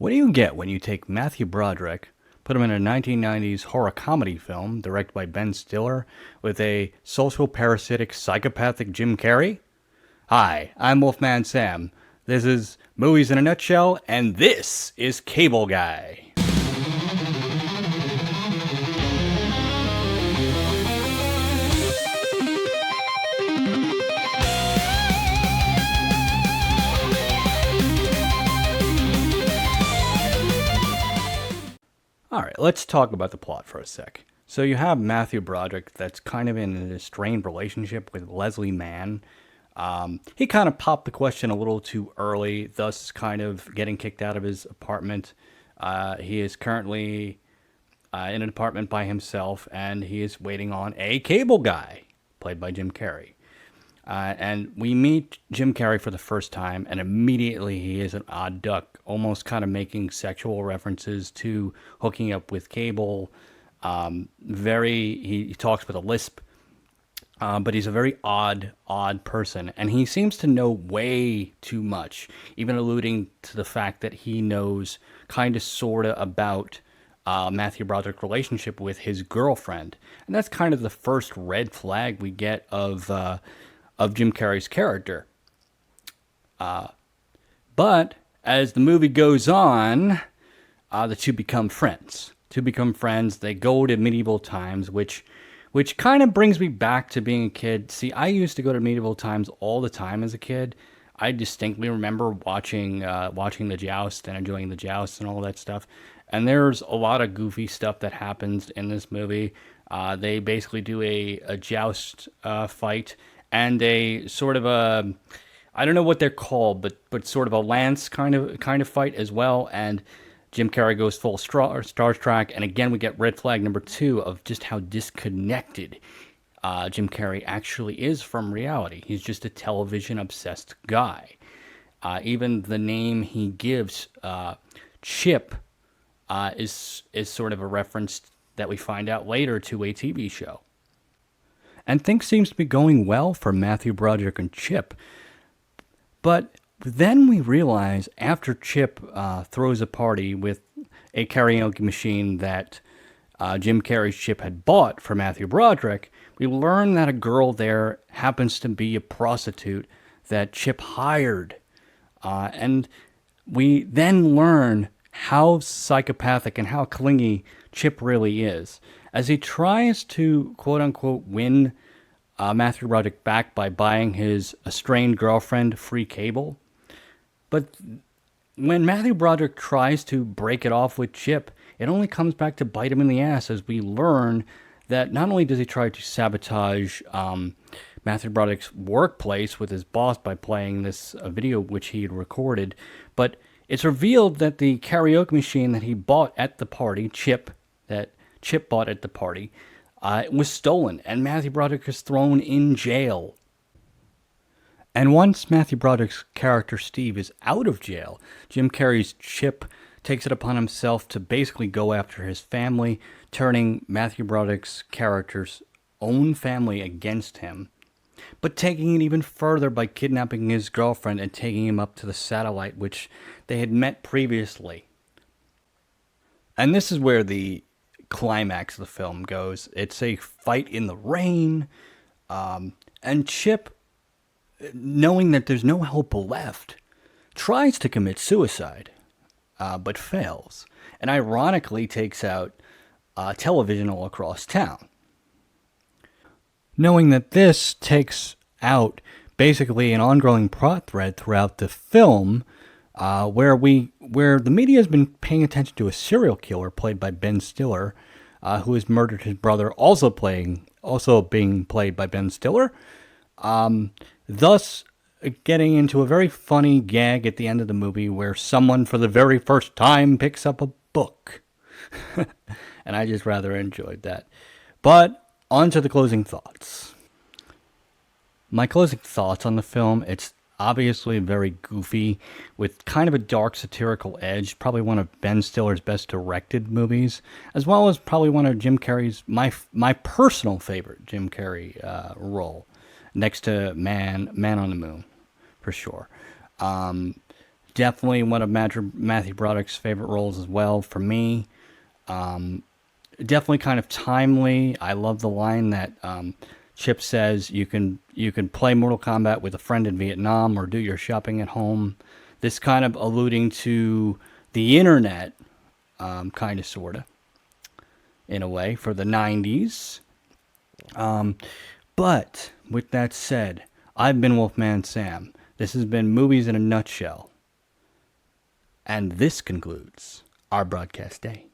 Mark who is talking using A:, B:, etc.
A: What do you get when you take Matthew Broderick, put him in a 1990s horror comedy film directed by Ben Stiller with a social parasitic psychopathic Jim Carrey? Hi, I'm Wolfman Sam. This is Movies in a Nutshell, and this is Cable Guy. Alright, let's talk about the plot for a sec. So you have Matthew Broderick that's kind of in a strained relationship with Leslie Mann. He kind of popped the question a little too early, thus kind of getting kicked out of his apartment. He is currently in an apartment by himself, and he is waiting on a cable guy, played by Jim Carrey. And we meet Jim Carrey for the first time, and immediately he is an odd duck, almost kind of making sexual references to hooking up with Cable. He talks with a lisp, but he's a very odd person, and he seems to know way too much, even alluding to the fact that he knows kind of sort of about Matthew Broderick's relationship with his girlfriend, and that's kind of the first red flag we get of Jim Carrey's character. But as the movie goes on, the two become friends. They go to medieval times, which kind of brings me back to being a kid. See, I used to go to medieval times all the time as a kid. I distinctly remember watching the joust and enjoying the joust and all that stuff. And there's a lot of goofy stuff that happens in this movie. They basically do a joust fight and a sort of a, I don't know what they're called, but sort of a lance kind of fight as well. And Jim Carrey goes full Star Trek, and again we get red flag number 2 of just how disconnected Jim Carrey actually is from reality. He's just a television obsessed guy. Even the name he gives, Chip, is sort of a reference that we find out later to a TV show. And things seems to be going well for Matthew Broderick and Chip. But then we realize after Chip throws a party with a karaoke machine that Jim Carrey's Chip had bought for Matthew Broderick, we learn that a girl there happens to be a prostitute that Chip hired. And we then learn how psychopathic and how clingy Chip really is, as he tries to, quote-unquote, win Matthew Broderick back by buying his estranged girlfriend free cable. But when Matthew Broderick tries to break it off with Chip, it only comes back to bite him in the ass, as we learn that not only does he try to sabotage Matthew Broderick's workplace with his boss by playing this video which he had recorded, but it's revealed that the karaoke machine that he bought at the party, Chip bought at the party, was stolen, and Matthew Broderick is thrown in jail. And once Matthew Broderick's character Steve is out of jail, Jim Carrey's Chip takes it upon himself to basically go after his family, turning Matthew Broderick's character's own family against him, but taking it even further by kidnapping his girlfriend and taking him up to the satellite which they had met previously. And this is where the climax of the film goes. It's a fight in the rain, and Chip, knowing that there's no hope left, tries to commit suicide, but fails, and ironically takes out television all across town. Knowing that this takes out basically an ongoing plot thread throughout the film, where the media has been paying attention to a serial killer played by Ben Stiller, who has murdered his brother, also being played by Ben Stiller, thus getting into a very funny gag at the end of the movie where someone for the very first time picks up a book. And I just rather enjoyed that. But on to the closing thoughts. My closing thoughts on the film: it's obviously very goofy, with kind of a dark satirical edge, probably one of Ben Stiller's best directed movies, as well as probably one of Jim Carrey's, my personal favorite Jim Carrey role, next to Man on the Moon, for sure. Definitely one of Matthew Broderick's favorite roles as well for me. Definitely kind of timely. I love the line that Chip says, you can play Mortal Kombat with a friend in Vietnam or do your shopping at home. This kind of alluding to the internet, kind of, sort of, in a way, for the 90s. But with that said, I've been Wolfman Sam. This has been Movies in a Nutshell. And this concludes our broadcast day.